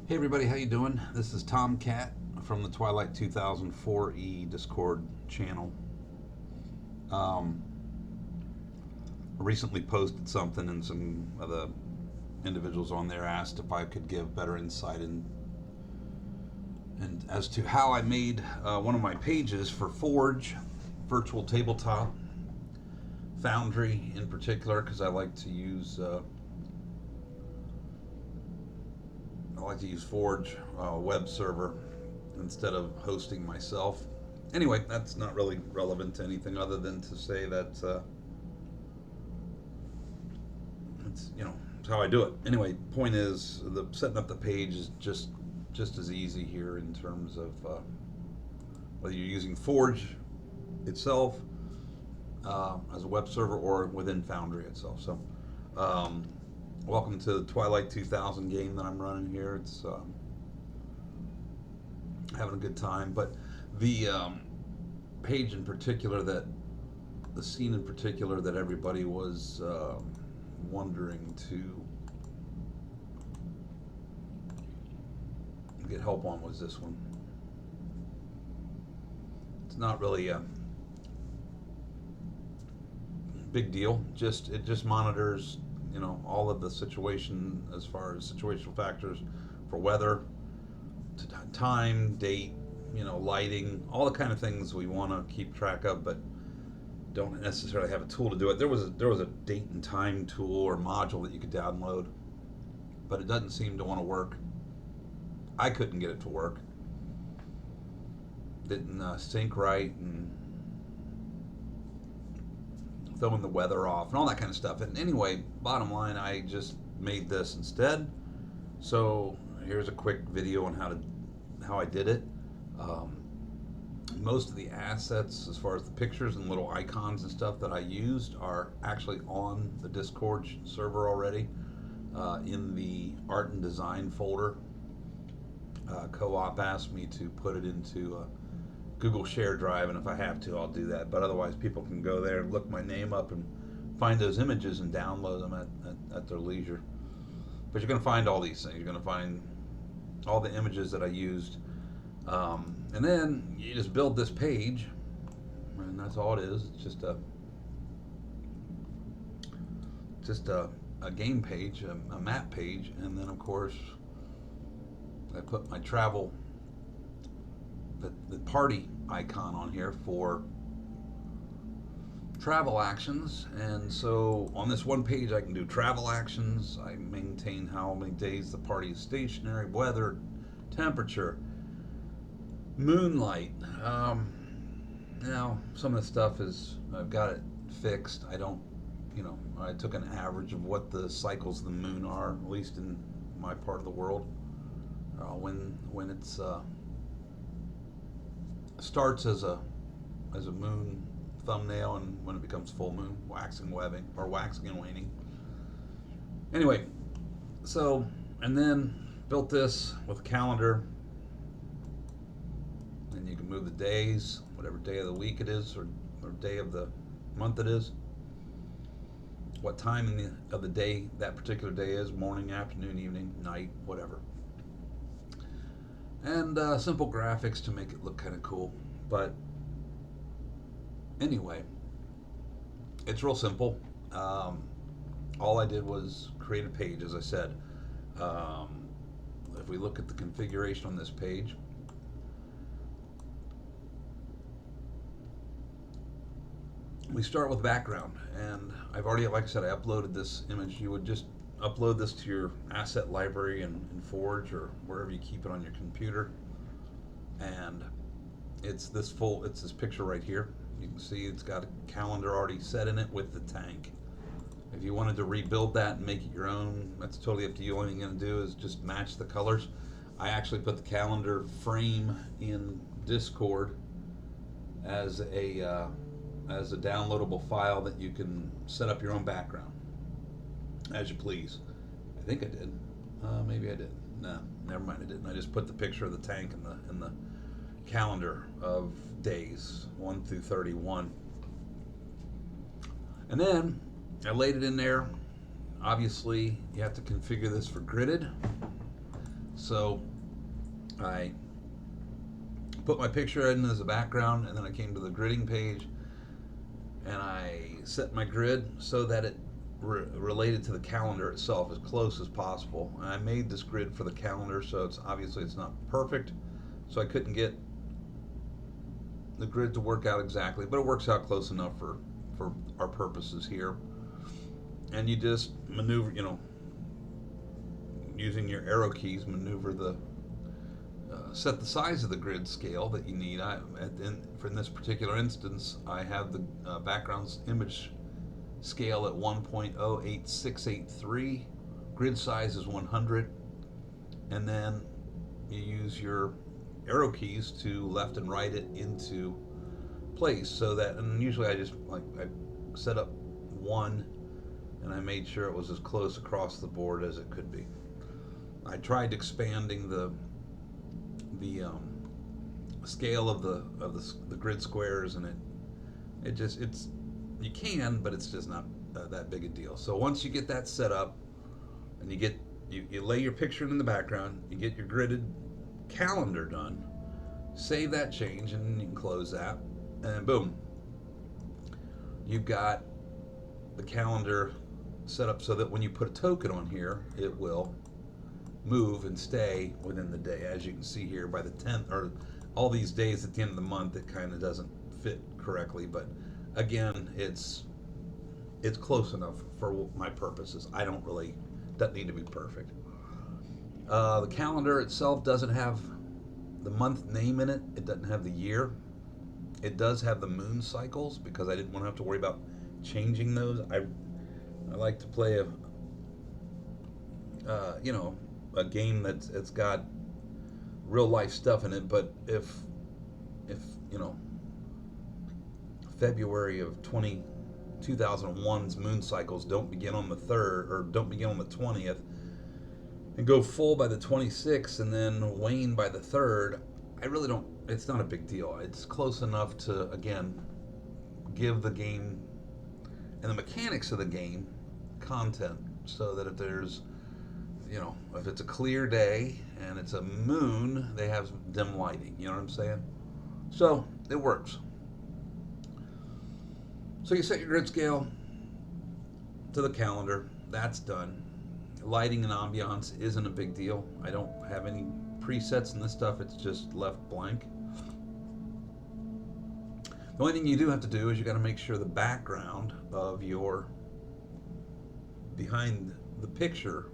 Hey everybody, how you doing? This is Tom Cat from the Twilight 2004 Discord channel. Um, I recently posted something, and some of the individuals on there asked if I could give better insight and as to how I made one of my pages for Forge, virtual tabletop, Foundry in particular, because I like to use Forge web server instead of hosting myself. Anyway, that's not really relevant to anything other than to say that it's how I do it. Anyway, point is the setting up the page is just as easy here in terms of whether you're using Forge itself as a web server or within Foundry itself. So. Welcome to the Twilight 2000 game that I'm running here. It's having a good time, but the page in particular, the scene in particular that everybody was wondering to get help on was this one. It's not really a big deal. It just monitors all of the situation as far as situational factors for weather, time, date, lighting, all the kind of things we want to keep track of, but don't necessarily have a tool to do it. There was a date and time tool or module that you could download, but it doesn't seem to want to work. I couldn't get it to work. Didn't sync right, and throwing the weather off and all that kind of stuff. And anyway, bottom line, I just made this instead. So here's a quick video on how I did it. Most of the assets, as far as the pictures and little icons and stuff that I used, are actually on the Discord server already in the art and design folder. Co-op asked me to put it into Google Share Drive, and if I have to, I'll do that. But otherwise, people can go there and look my name up and find those images and download them at their leisure. But you're going to find all these things. You're going to find all the images that I used. And then you just build this page, and that's all it is. It's just a game page, a map page, and then of course I put my travel, the party icon on here for travel actions. And so on this one page I can do travel actions. I maintain how many days the party is stationary, weather, temperature, moonlight. Now some of the stuff I've got it fixed. I don't, I took an average of what the cycles of the moon are, at least in my part of the world, when it's starts as a moon thumbnail, and when it becomes full moon, waxing, webbing, or waxing and waning. Anyway, so, and then built this with a calendar, and you can move the days, whatever day of the week it is, or day of the month it is, what time of the day that particular day is, morning, afternoon, evening, night, whatever. And simple graphics to make it look kind of cool. But anyway, it's real simple. All I did was create a page, as I said. If we look at the configuration on this page, we start with background, and I've already, like I said, I uploaded this image. You would just upload this to your asset library in Forge or wherever you keep it on your computer, and it's this picture right here. You can see it's got a calendar already set in it with the tank. If you wanted to rebuild that and make it your own, that's totally up to you. All you're going to do is just match the colors. I actually put the calendar frame in Discord as a downloadable file that you can set up your own background as you please. I think I did. Maybe I did. No, never mind. I didn't. I just put the picture of the tank in the calendar of days 1 through 31, and then I laid it in there. Obviously, you have to configure this for gridded. So I put my picture in as a background, and then I came to the gridding page, and I set my grid so that it related to the calendar itself as close as possible. And I made this grid for the calendar, so it's obviously it's not perfect, so I couldn't get the grid to work out exactly, but it works out close enough for our purposes here. And you just maneuver, using your arrow keys, maneuver the set the size of the grid scale that you need. For in this particular instance, I have the background image scale at 1.08683. Grid size is 100, and then you use your arrow keys to left and right it into place. So that, and usually I set up one, and I made sure it was as close across the board as it could be. I tried expanding the scale of the grid squares, and it's you can, but it's just not that big a deal. So once you get that set up, and you lay your picture in the background, you get your gridded calendar done, save that change, and you can close that, and boom, you've got the calendar set up so that when you put a token on here, it will move and stay within the day. As you can see here, by the 10th, or all these days at the end of the month, it kind of doesn't fit correctly, but again, it's close enough for my purposes. Doesn't need to be perfect. The calendar itself doesn't have the month name in it. It doesn't have the year. It does have the moon cycles because I didn't want to have to worry about changing those. I like to play a game it's got real life stuff in it. But if February of 2001's moon cycles don't begin on the 3rd or don't begin on the 20th and go full by the 26th and then wane by the 3rd, I really don't. It's not a big deal. It's close enough to, again, give the game and the mechanics of the game content, so that if there's, if it's a clear day and it's a moon, they have dim lighting. You know what I'm saying? So it works. So you set your grid scale to the calendar. That's done. Lighting and ambiance isn't a big deal. I don't have any presets in this stuff. It's just left blank. The only thing you do have to do is you got to make sure the background of your behind the picture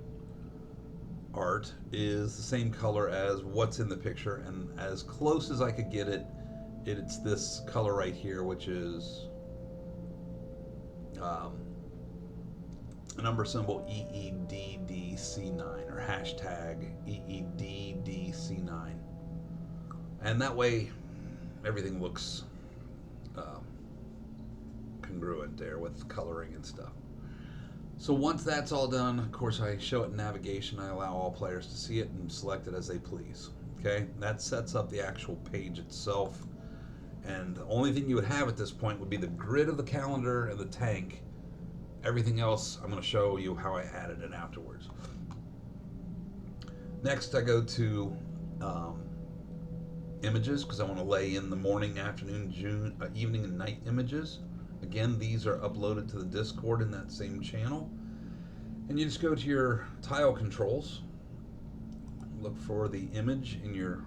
art is the same color as what's in the picture, and as close as I could get it, it's this color right here, which is a number symbol EEDDC9 or hashtag EEDDC9, and that way everything looks congruent there with coloring and stuff. So once that's all done, of course, I show it in navigation. I allow all players to see it and select it as they please. Okay, that sets up the actual page itself, and the only thing you would have at this point would be the grid of the calendar and the tank. Everything else, I'm going to show you how I added it afterwards. Next, I go to images, because I want to lay in the morning, afternoon, evening, and night images. Again, these are uploaded to the Discord in that same channel. And you just go to your tile controls, look for the image in your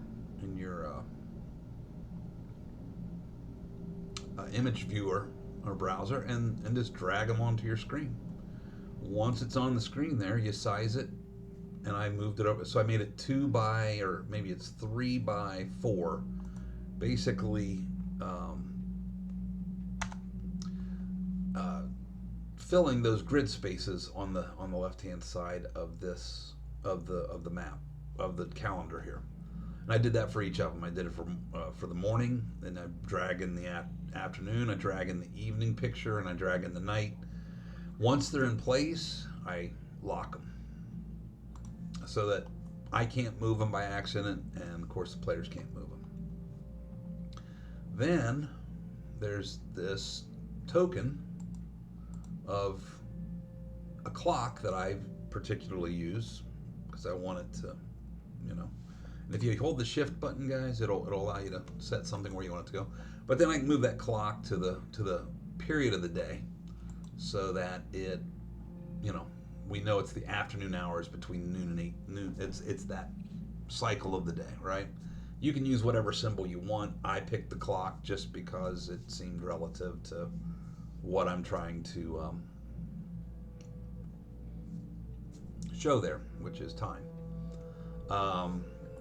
image viewer or browser, and just drag them onto your screen. Once it's on the screen there, you size it, and I moved it over. So I made it 2 by, or maybe it's 3 by 4, basically filling those grid spaces on the left hand side of this of the map of the calendar here. And I did that for each of them. I did it for the morning, then I drag in the afternoon, I drag in the evening picture, and I drag in the night. Once they're in place, I lock them so that I can't move them by accident, and of course the players can't move them. Then there's this token of a clock that I particularly use because I want it to you know. And if you hold the shift button, guys, it'll allow you to set something where you want it to go. But then I can move that clock to the period of the day, so that it, you know, we know it's the afternoon hours between noon and 8 noon. It's that cycle of the day, right? You can use whatever symbol you want. I picked the clock just because it seemed relative to what I'm trying to show there, which is time.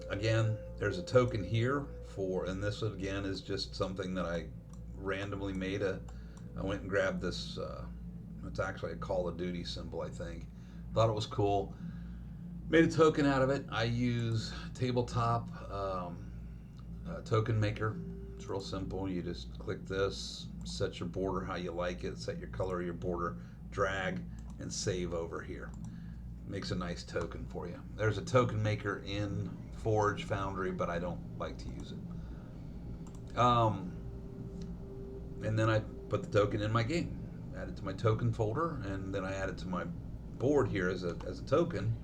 Again, there's a token here for, and this again is just something that I randomly made. I went and grabbed this. It's actually a Call of Duty symbol, I think. Thought it was cool. Made a token out of it. I use tabletop token maker. It's real simple. You just click this, set your border how you like it, set your color of your border, drag, and save over here. Makes a nice token for you. There's a token maker in Forge, Foundry, but I don't like to use it. And then I put the token in my game, add it to my token folder, and then I add it to my board here as a token.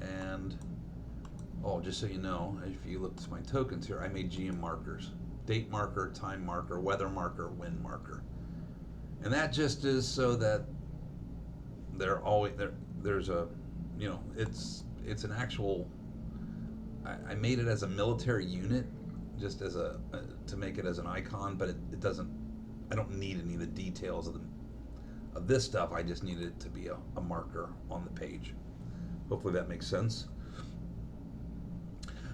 And oh, just so you know, if you look at my tokens here, I made GM markers: date marker, time marker, weather marker, wind marker, and that just is so that they're always there. There's a, you know, it's an actual. I made it as a military unit, just as to make it as an icon, but it doesn't. I don't need any of the details of this stuff. I just needed it to be a marker on the page. Hopefully that makes sense.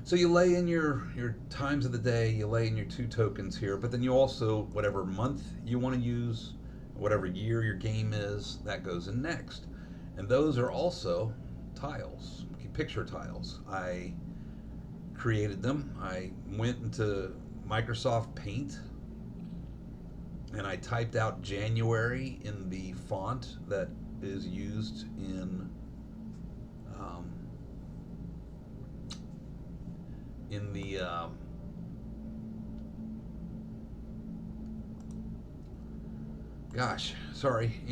So you lay in your times of the day, you lay in your 2 tokens here, but then you also, whatever month you want to use, whatever year your game is, that goes in next. And those are also tiles, picture tiles. I created them. I went into Microsoft Paint and I typed out January in the font that is used in the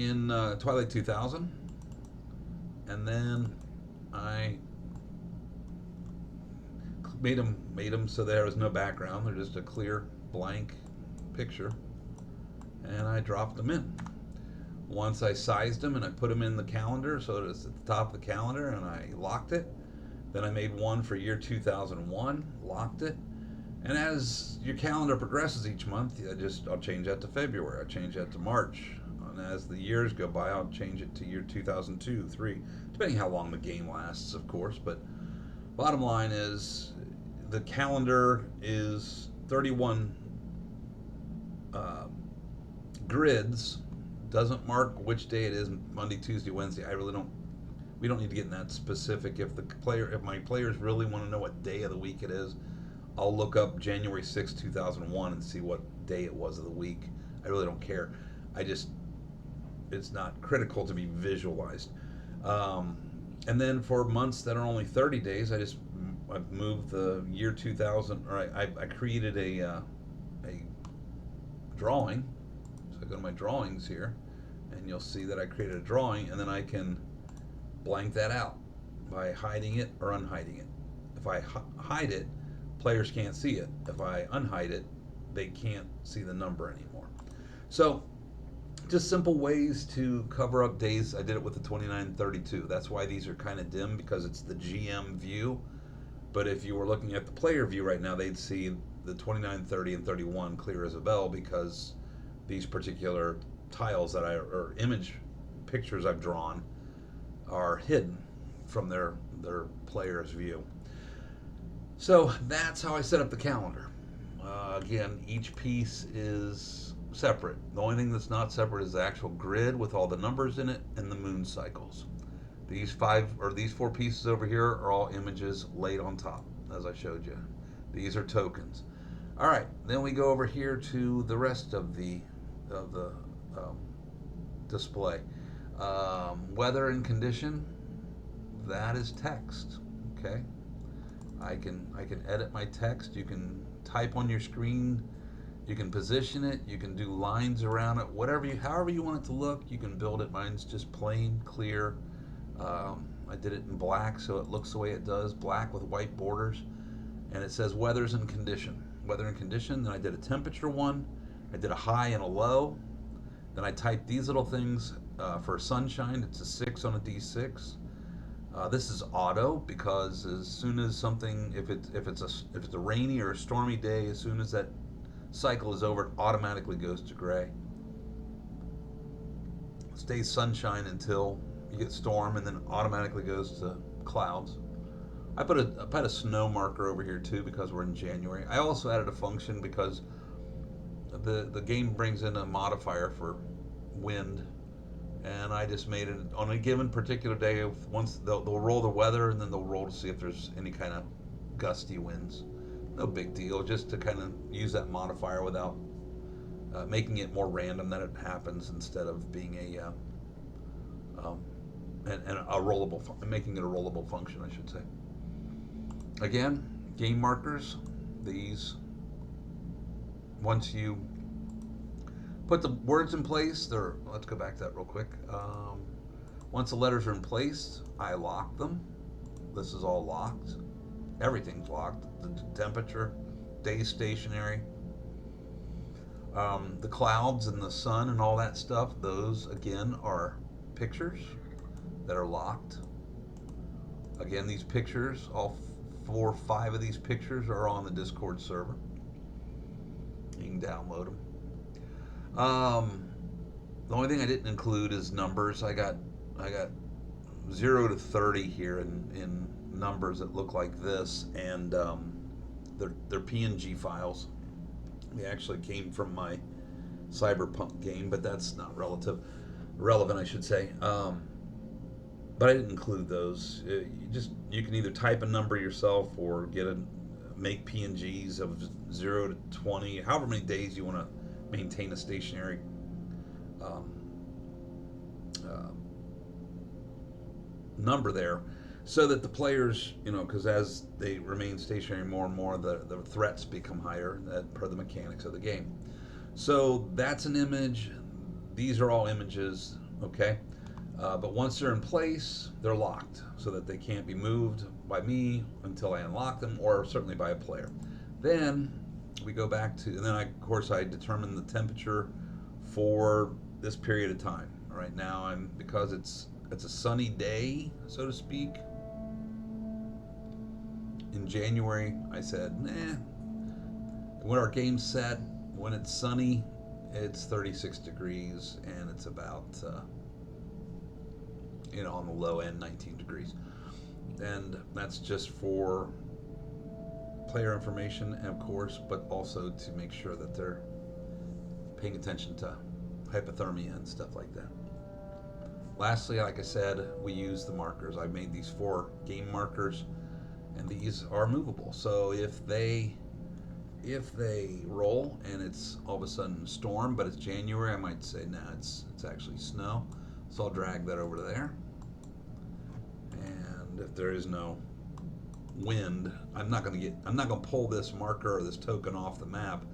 in Twilight 2000, and then I made them so there was no background. They're just a clear blank picture, and I dropped them in. Once I sized them and I put them in the calendar, so that it's at the top of the calendar, and I locked it. Then I made one for year 2001, locked it. And as your calendar progresses each month, I'll change that to February, I'll change that to March. And as the years go by, I'll change it to year 2002, 3, depending how long the game lasts, of course. But bottom line is, the calendar is 31 grids. Doesn't mark which day it is, Monday, Tuesday, Wednesday. We don't need to get in that specific. If my players really want to know what day of the week it is, I'll look up January 6, 2001 and see what day it was of the week. I really don't care. It's not critical to be visualized. And then for months that are only 30 days, I've moved the year 2000, or I created a drawing. So I go to my drawings here, and you'll see that I created a drawing, and then I can blank that out by hiding it or unhiding it. If I hide it, players can't see it. If I unhide it, they can't see the number anymore. So just simple ways to cover up days. I did it with the 2932. That's why these are kind of dim, because it's the GM view. But if you were looking at the player view right now, they'd see the 29, 30, and 31 clear as a bell, because these particular tiles or image pictures I've drawn are hidden from their player's view. So that's how I set up the calendar. Again, each piece is separate. The only thing that's not separate is the actual grid with all the numbers in it and the moon cycles. These 4 pieces over here are all images laid on top, as I showed you. These are tokens. All right, then we go over here to the rest of the display. Weather and condition, that is text. Okay, I can edit my text. You can type on your screen. You can position it. You can do lines around it. However you want it to look, you can build it. Mine's just plain, clear. I did it in black so it looks the way it does, black with white borders, and it says weathers and condition. Weather and condition. Then I did a temperature one. I did a high and a low. Then I typed these little things for sunshine. It's a 6 on a D6. This is auto because as soon as something, if it's a rainy or a stormy day, as soon as that cycle is over, it automatically goes to gray. It stays sunshine until you get storm, and then automatically goes to clouds. I put a snow marker over here too because we're in January. I also added a function because the game brings in a modifier for wind, and I just made it on a given particular day. Once they'll roll the weather, and then they'll roll to see if there's any kind of gusty winds. No big deal, just to kind of use that modifier without making it more random that it happens instead of being and a rollable, making it a rollable function, I should say. Again, game markers. These, once you put the words in place, let's go back to that real quick. Once the letters are in place, I lock them. This is all locked. Everything's locked. The temperature, day stationary. The clouds and the sun and all that stuff, those again are pictures that are locked. Again, these pictures, all 4 or 5 of these pictures are on the Discord server. You can download them. The only thing I didn't include is numbers. I got 0 to 30 here in numbers that look like this, and they're PNG files. They actually came from my Cyberpunk game, but that's not relevant, I should say. But I didn't include those. You can either type a number yourself or make PNGs of 0 to 20, however many days you want to maintain a stationary number there, so that the players, because as they remain stationary more and more, the threats become higher per the mechanics of the game. So that's an image. These are all images, okay? But once they're in place, they're locked so that they can't be moved by me until I unlock them, or certainly by a player. Then we go back to, and then of course I determine the temperature for this period of time. Right now because it's a sunny day, so to speak. In January, I said, when our game's set, when it's sunny, it's 36 degrees, and it's about, on the low end, 19 degrees. And that's just for player information, of course, but also to make sure that they're paying attention to hypothermia and stuff like that. Lastly, like I said, we use the markers. I made these 4 game markers, and these are movable. So if they roll and it's all of a sudden storm, but it's January, I might say, nah, it's actually snow. So I'll drag that over to there. And if there is no wind, I'm not going to pull this marker or this token off the map,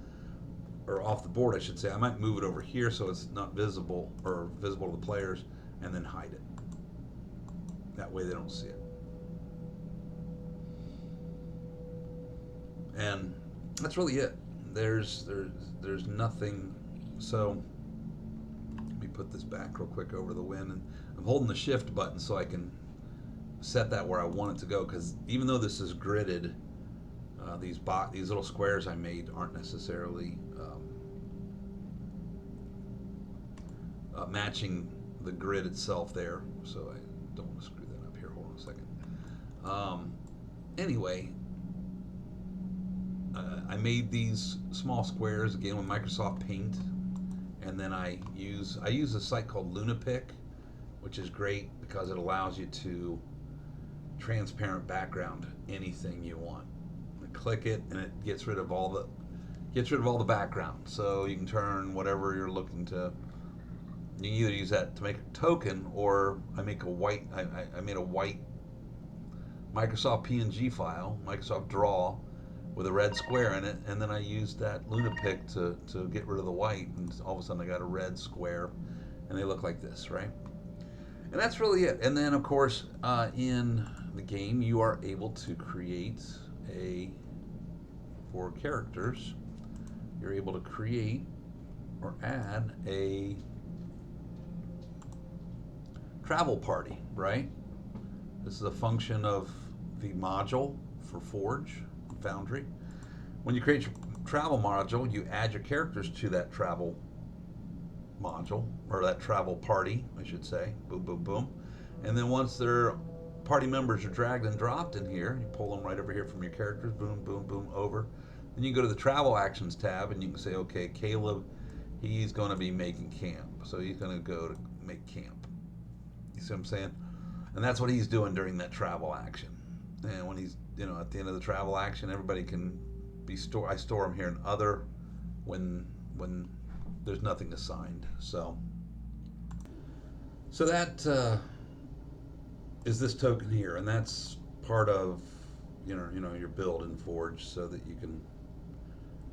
or off the board, I should say. I might move it over here so it's not visible, or visible to the players, and then hide it. That way they don't see it. And that's really it. There's nothing. So let me put this back real quick over the wind, and I'm holding the shift button so I can set that where I want it to go, because even though this is gridded, these little squares I made aren't necessarily matching the grid itself there, so I don't want to screw that up here. Hold on a second. Anyway, I made these small squares again with Microsoft Paint, and then I use a site called LunaPic, which is great because it allows you to transparent background anything you want. Click it, and it gets rid of all the background. So you can turn whatever you're looking to. You can either use that to make a token, or I made a white Microsoft PNG file, Microsoft Draw, with a red square in it, and then I used that LunaPic to get rid of the white, and all of a sudden I got a red square, and they look like this, right? And that's really it. And then, of course, in the game, you are able to create a, for characters, you're able to create or add a travel party, right? This is a function of the module for Forge, Foundry. When you create your travel module, you add your characters to that travel module, or that travel party, I should say. Boom, boom, boom. And then once their party members are dragged and dropped in here, you pull them right over here from your characters, boom, boom, boom, over. Then you go to the travel actions tab and you can say, okay, Caleb, he's going to be making camp. So he's going to go to make camp. You see what I'm saying? And that's what he's doing during that travel action. And when he's, at the end of the travel action, everybody can be I store them here in other when there's nothing assigned. So that is this token here, and that's part of your build in Forge, so that you can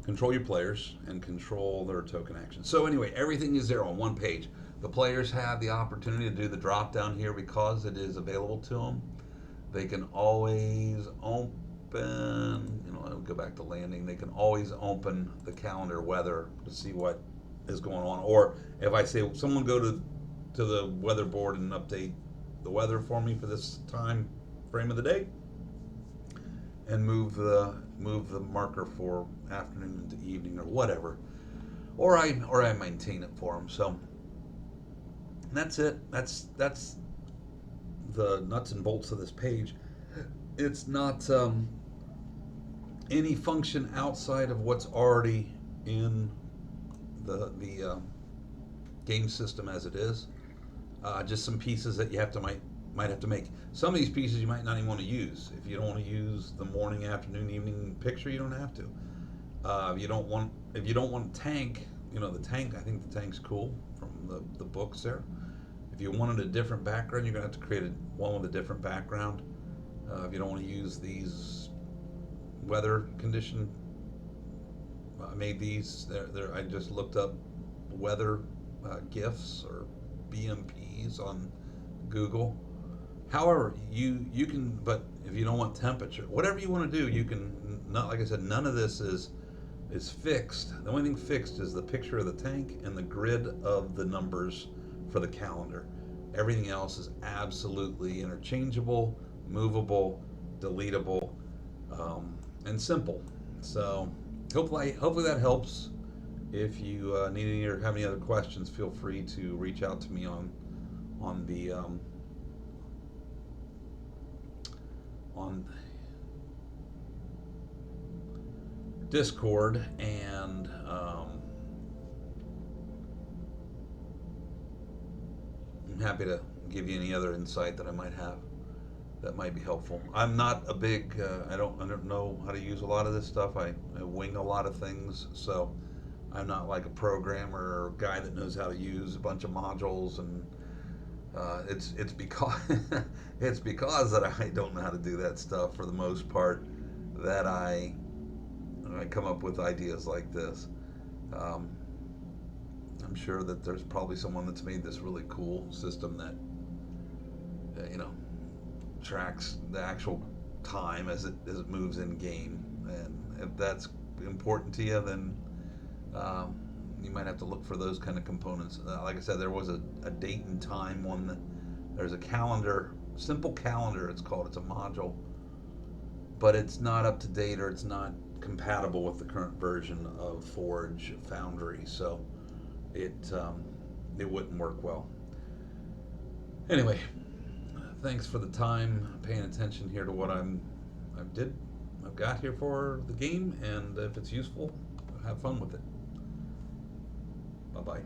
control your players and control their token actions. So anyway, everything is there on one page. The players have the opportunity to do the drop down here because it is available to them. They can always open, I'll go back to landing. They can always open the calendar weather to see what is going on. Or if I say, someone go to the weather board and update the weather for me for this time frame of the day, and move the marker for afternoon into evening or whatever, or I maintain it for them. So that's it. That's the nuts and bolts of this page. It's not any function outside of what's already in the game system as it is. Just some pieces that you might have to make. Some of these pieces you might not even want to use. If you don't want to use the morning, afternoon, evening picture, you don't have to. If you don't want tank, the tank. I think the tank's cool from the books there. If you wanted a different background, you're gonna have to create one with a different background. If you don't want to use these weather condition, I made these. I just looked up weather GIFs or BMPs on Google. However, you can, but if you don't want temperature, whatever you want to do, you can. Not, like I said, none of this is fixed. The only thing fixed is the picture of the tank and the grid of the numbers for the calendar. Everything else is absolutely interchangeable, movable, deletable, and simple. So hopefully that helps. If you need any or have any other questions, feel free to reach out to me on the on Discord, and I'm happy to give you any other insight that I might have that might be helpful. I'm not a big I don't know how to use a lot of this stuff. I wing a lot of things, so I'm not like a programmer or a guy that knows how to use a bunch of modules, and it's because it's because that I don't know how to do that stuff for the most part that I come up with ideas like this. I'm sure that there's probably someone that's made this really cool system that tracks the actual time as it moves in game, and if that's important to you, then you might have to look for those kind of components. Like I said, there was a date and time one. There's a calendar, simple calendar it's called. It's a module, but it's not up to date, or it's not compatible with the current version of Forge Foundry, so it wouldn't work well. Anyway, thanks for the time paying attention here to what I've got here for the game, and if it's useful, have fun with it. Bye-bye.